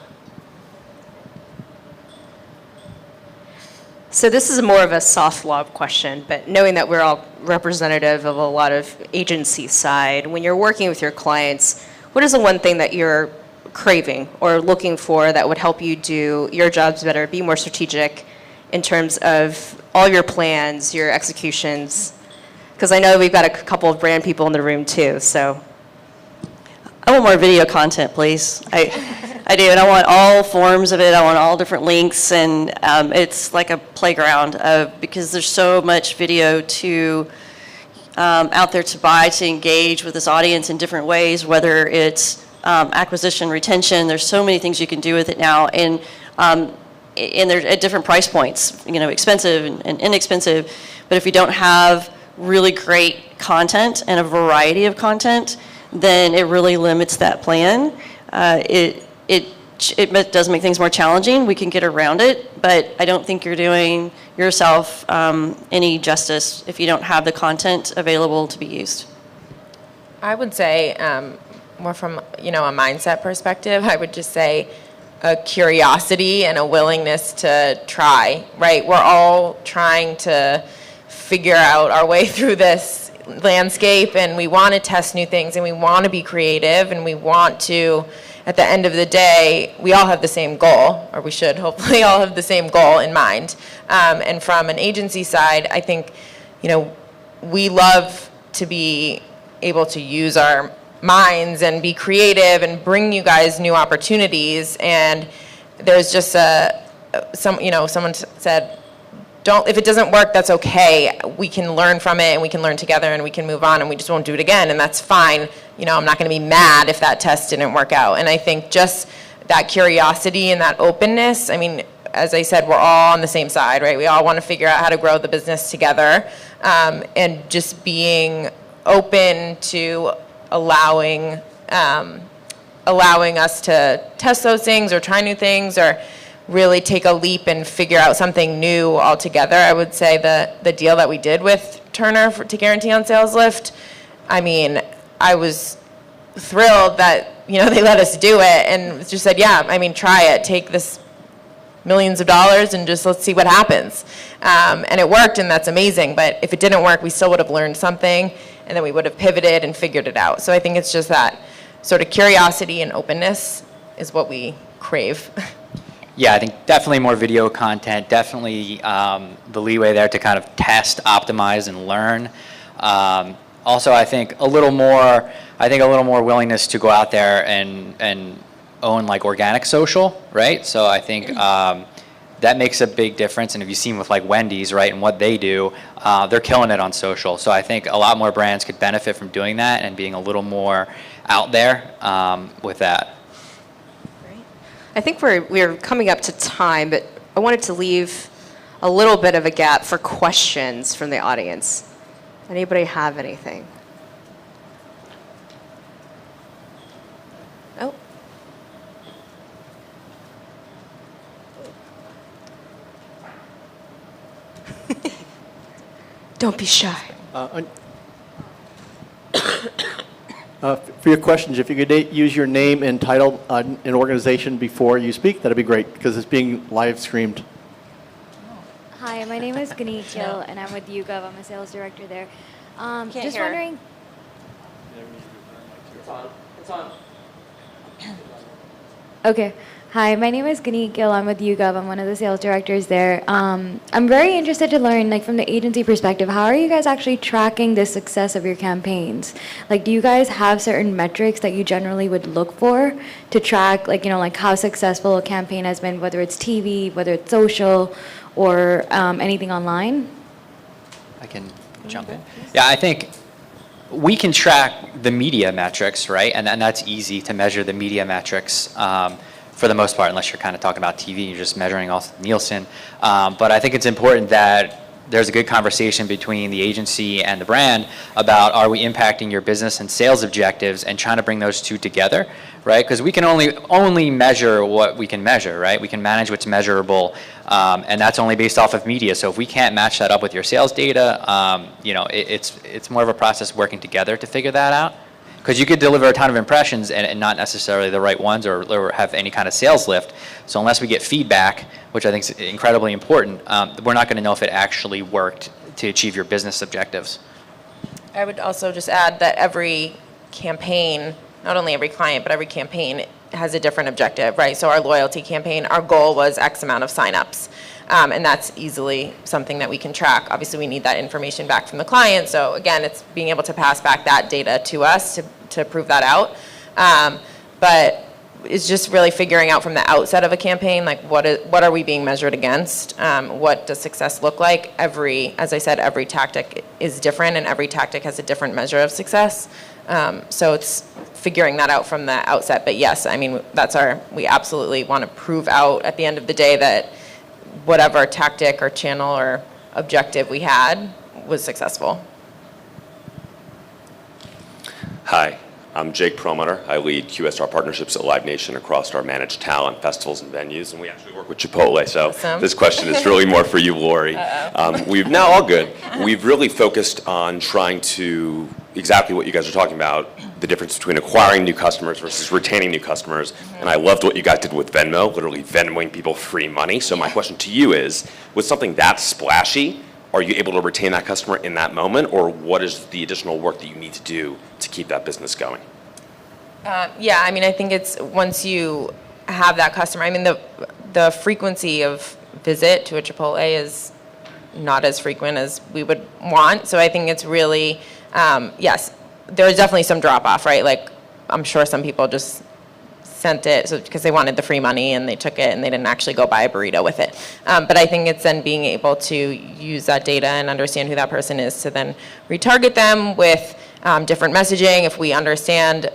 [SPEAKER 1] So this is more of a soft law question, but knowing that we're all representative of a lot of agency side, when you're working with your clients, what is the one thing that you're craving or looking for that would help you do your jobs better, be more strategic in terms of all your plans, your executions? Because I know we've got a couple of brand people in the room too, so.
[SPEAKER 2] I want more video content, please. I do, and I want all forms of it. I want all different links, and it's like a playground because there's so much video to out there to buy, to engage with this audience in different ways, whether it's acquisition, retention. There's so many things you can do with it now, and they're at different price points, you know, expensive and inexpensive. But if you don't have really great content and a variety of content, then it really limits that plan. It does make things more challenging. We can get around it, but I don't think you're doing yourself any justice if you don't have the content available to be used.
[SPEAKER 3] I would say, more from, you know, a mindset perspective, I would just say a curiosity and a willingness to try, right? We're all trying to figure out our way through this landscape, and we want to test new things, and we want to be creative, and we want to, at the end of the day, we all have the same goal, or we should hopefully all have the same goal in mind. And from an agency side, I think, you know, we love to be able to use our minds and be creative and bring you guys new opportunities. And there's just someone said, if it doesn't work, that's okay. We can learn from it, and we can learn together, and we can move on, and we just won't do it again, and that's fine. You know, I'm not going to be mad if that test didn't work out. And I think just that curiosity and that openness, I mean, as I said, we're all on the same side, right? We all want to figure out how to grow the business together, and just being open to allowing us to test those things or try new things or really take a leap and figure out something new altogether. I would say the deal that we did with Turner to guarantee on sales lift, I mean, I was thrilled that, you know, they let us do it and just said, yeah, I mean, try it, take this millions of dollars and just let's see what happens. And it worked, and that's amazing. But if it didn't work, we still would have learned something, and then we would have pivoted and figured it out. So I think it's just that sort of curiosity and openness is what we crave.
[SPEAKER 4] Yeah, I think definitely more video content, definitely the leeway there to kind of test, optimize, and learn. Also, I think a little more willingness to go out there and own like organic social, right? So I think that makes a big difference. And if you've seen with like Wendy's, right, and what they do, they're killing it on social. So I think a lot more brands could benefit from doing that and being a little more out there with that.
[SPEAKER 1] I think we're coming up to time, but I wanted to leave a little bit of a gap for questions from the audience. Anybody have anything? Oh. Don't be shy.
[SPEAKER 5] For your questions, if you could use your name and title and organization before you speak, that'd be great, because it's being live streamed.
[SPEAKER 6] Hi, my name is Ganeet Gill, and I'm with YouGov. I'm a sales director there. Just
[SPEAKER 1] hear.
[SPEAKER 6] wondering.
[SPEAKER 5] It's on.
[SPEAKER 6] Okay. Hi, my name is Ganeet Gill. I'm with YouGov. I'm one of the sales directors there. I'm very interested to learn, like, from the agency perspective, how are you guys actually tracking the success of your campaigns? Like, do you guys have certain metrics that you generally would look for to track, like, like how successful a campaign has been, whether it's TV, whether it's social, or anything online?
[SPEAKER 4] I can jump in. Yeah, I think we can track the media metrics, right? And that's easy to measure the media metrics for the most part, unless you're kind of talking about TV, you're just measuring off Nielsen. But I think it's important that there's a good conversation between the agency and the brand about, are we impacting your business and sales objectives, and trying to bring those two together, right? Because we can only measure what we can measure, right? We can manage what's measurable, and that's only based off of media. So if we can't match that up with your sales data, it's more of a process working together to figure that out. Because you could deliver a ton of impressions and not necessarily the right ones, or have any kind of sales lift. So unless we get feedback, which I think is incredibly important, we're not going to know if it actually worked to achieve your business objectives.
[SPEAKER 3] I would also just add that every campaign, not only every client, but every campaign has a different objective, right? So our loyalty campaign, our goal was X amount of signups. And that's easily something that we can track. Obviously, we need that information back from the client. So again, it's being able to pass back that data to us to prove that out. But it's just really figuring out from the outset of a campaign, like what are we being measured against? What does success look like? As I said, every tactic is different, and every tactic has a different measure of success. So it's figuring that out from the outset. But yes, I mean, we absolutely want to prove out at the end of the day that whatever tactic or channel or objective we had was successful.
[SPEAKER 7] Hi, I'm Jake Perlmutter. I lead QSR partnerships at Live Nation across our managed talent, festivals, and venues, and we actually work with Chipotle, so
[SPEAKER 3] Awesome.
[SPEAKER 7] This question is really more for you, Lori. All good. We've really focused on trying to, exactly what you guys are talking about, the difference between acquiring new customers versus retaining new customers. And I loved what you guys did with Venmo, literally Venmoing people free money. So my question to you is, with something that splashy, are you able to retain that customer in that moment, or what is the additional work that you need to do to keep that business going?
[SPEAKER 3] Yeah, I mean, I think it's once you have that customer, I mean, the frequency of visit to a Chipotle is not as frequent as we would want. So I think it's really, yes, there's definitely some drop off, right? Like, I'm sure some people just sent it because they wanted the free money and they took it and they didn't actually go buy a burrito with it. But I think it's then being able to use that data and understand who that person is to then retarget them with different messaging. If we understand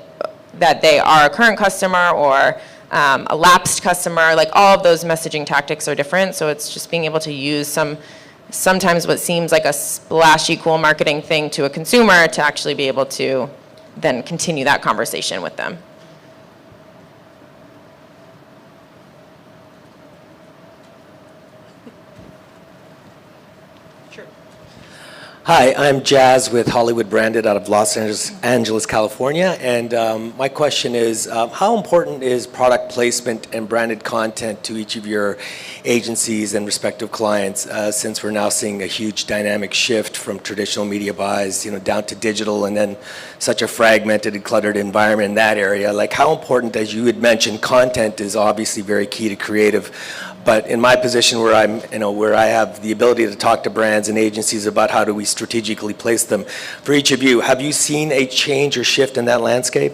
[SPEAKER 3] that they are a current customer or a lapsed customer, like all of those messaging tactics are different. So it's just being able to use sometimes what seems like a splashy, cool marketing thing to a consumer to actually be able to then continue that conversation with them.
[SPEAKER 8] Hi, I'm Jazz with Hollywood Branded out of Los Angeles, California. And my question is, how important is product placement and branded content to each of your agencies and respective clients, since we're now seeing a huge dynamic shift from traditional media buys, down to digital, and then such a fragmented and cluttered environment in that area? Like, how important, as you had mentioned, content is obviously very key to creative. But in my position where where I have the ability to talk to brands and agencies about how do we strategically place them, for each of you, have you seen a change or shift in that landscape?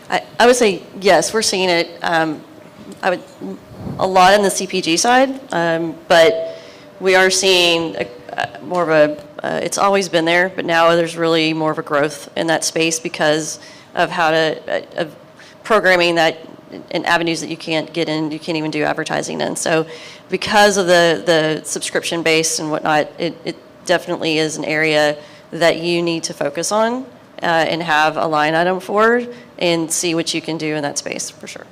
[SPEAKER 2] I would say yes, we're seeing it. A lot on the CPG side, but we are seeing more of it's always been there, but now there's really more of a growth in that space because of how to, of programming that in avenues that you can't get in, you can't even do advertising in. So because of the subscription base and whatnot, it definitely is an area that you need to focus on and have a line item for and see what you can do in that space for sure.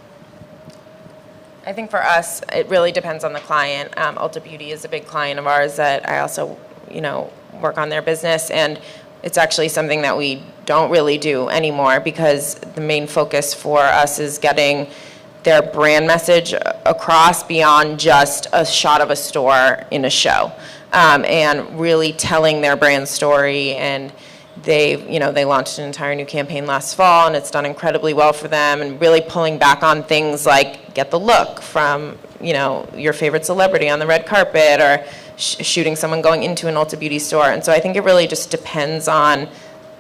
[SPEAKER 3] I think for us, it really depends on the client. Ulta Beauty is a big client of ours that I also, work on their business, and it's actually something that we don't really do anymore because the main focus for us is getting their brand message across beyond just a shot of a store in a show, and really telling their brand story. And they launched an entire new campaign last fall, and it's done incredibly well for them, and really pulling back on things like get the look from, your favorite celebrity on the red carpet, or shooting someone going into an Ulta Beauty store. And so I think it really just depends on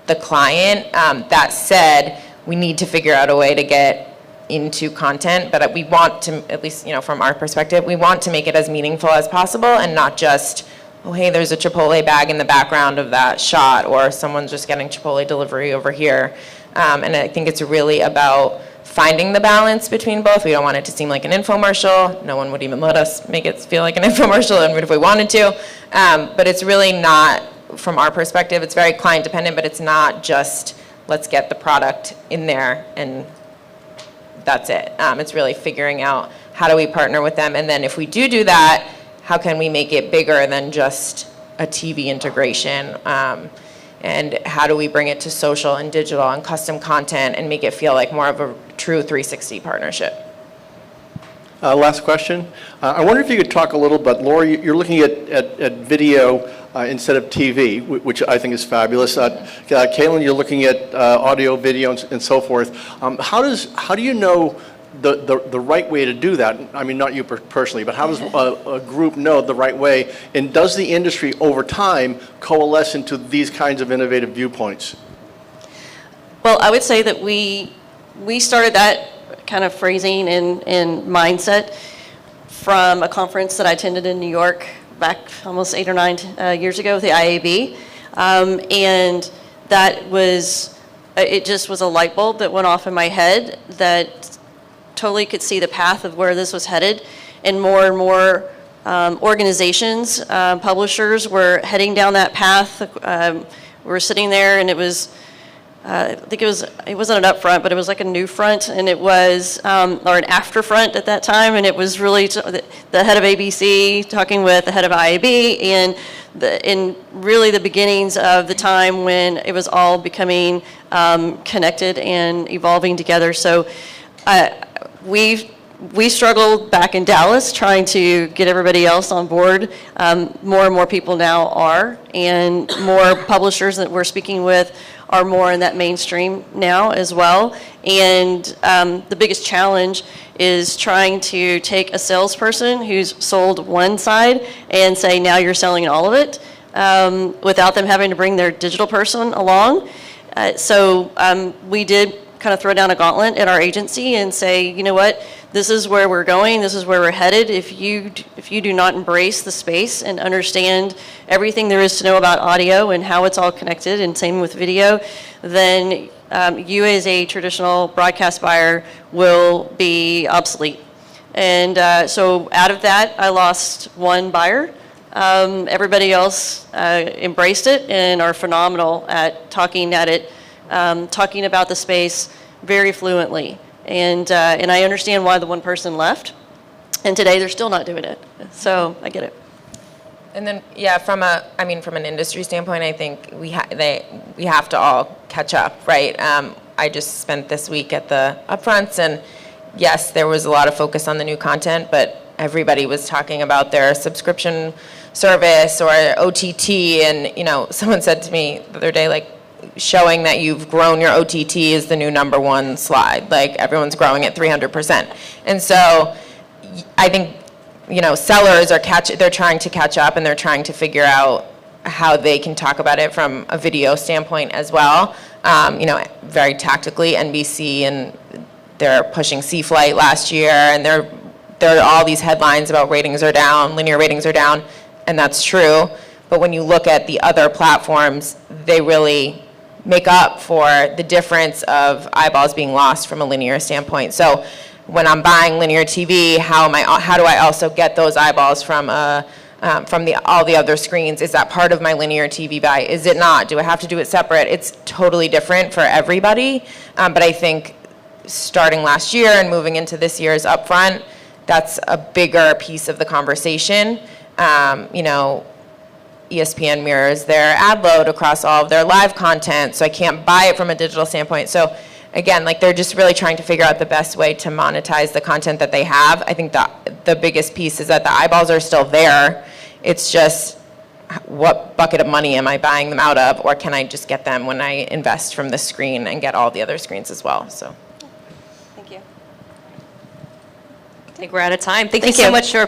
[SPEAKER 3] the client. That said, we need to figure out a way to get into content, but we want to, at least, from our perspective, we want to make it as meaningful as possible and not just, oh, hey, there's a Chipotle bag in the background of that shot, or someone's just getting Chipotle delivery over here. And I think it's really about finding the balance between both. We don't want it to seem like an infomercial. No one would even let us make it feel like an infomercial, even if we wanted to. But it's really not, from our perspective, it's very client dependent, but it's not just, let's get the product in there and that's it. It's really figuring out how do we partner with them, and then if we do that, how can we make it bigger than just a TV integration? And how do we bring it to social and digital and custom content and make it feel like more of a true 360 partnership?
[SPEAKER 5] Last question. I wonder if you could talk a little bit, Laura, you're looking at video instead of TV, which I think is fabulous. Kalyn, you're looking at audio, video, and so forth. How do you know the right way to do that? I mean, not you personally, but how does a group know the right way? And does the industry over time coalesce into these kinds of innovative viewpoints?
[SPEAKER 2] Well, I would say that we started that kind of phrasing and mindset from a conference that I attended in New York back almost 8 or 9 years ago with the IAB. And that was, it just was a light bulb that went off in my head that totally could see the path of where this was headed, and more organizations, publishers were heading down that path. We were sitting there, and it was, I think it wasn't an upfront, but it was like a new front, and it was, or an after front at that time, and it was really the head of ABC talking with the head of IAB, and in really the beginnings of the time when it was all becoming connected and evolving together. So we struggled back in Dallas trying to get everybody else on board. More and more people now are, and more publishers that we're speaking with are more in that mainstream now as well. And the biggest challenge is trying to take a salesperson who's sold one side and say, now you're selling all of it, without them having to bring their digital person along. So we did kind of throw down a gauntlet at our agency and say, you know what, this is where we're going, this is where we're headed. If you do not embrace the space and understand everything there is to know about audio and how it's all connected, and same with video, then you as a traditional broadcast buyer will be obsolete. And so out of that, I lost one buyer. Everybody else embraced it and are phenomenal at talking about the space very fluently. And I understand why the one person left, and today they're still not doing it. So I get it.
[SPEAKER 3] And then, yeah, from an industry standpoint, I think we have to all catch up, right? I just spent this week at the upfronts, and yes, there was a lot of focus on the new content, but everybody was talking about their subscription service or OTT, and someone said to me the other day, like, showing that you've grown your OTT is the new #1 slide. Like, everyone's growing at 300%. And so I think, sellers they're trying to catch up, and they're trying to figure out how they can talk about it from a video standpoint as well. Very tactically, NBC, and they're pushing C-Flight last year, and there are all these headlines about ratings are down, linear ratings are down, and that's true. But when you look at the other platforms, they really make up for the difference of eyeballs being lost from a linear standpoint. So when I'm buying linear TV, how do I also get those eyeballs from all the other screens? Is that part of my linear TV buy? Is it not? Do I have to do it separate? It's totally different for everybody, but I think starting last year and moving into this year's upfront, that's a bigger piece of the conversation. ESPN mirrors their ad load across all of their live content, so I can't buy it from a digital standpoint. So again, like they're just really trying to figure out the best way to monetize the content that they have. I think the biggest piece is that the eyeballs are still there. It's just what bucket of money am I buying them out of, or can I just get them when I invest from the screen and get all the other screens as well? So.
[SPEAKER 2] Thank you.
[SPEAKER 1] I think we're out of time. Thank you
[SPEAKER 2] Thank
[SPEAKER 1] so
[SPEAKER 2] you.
[SPEAKER 1] much for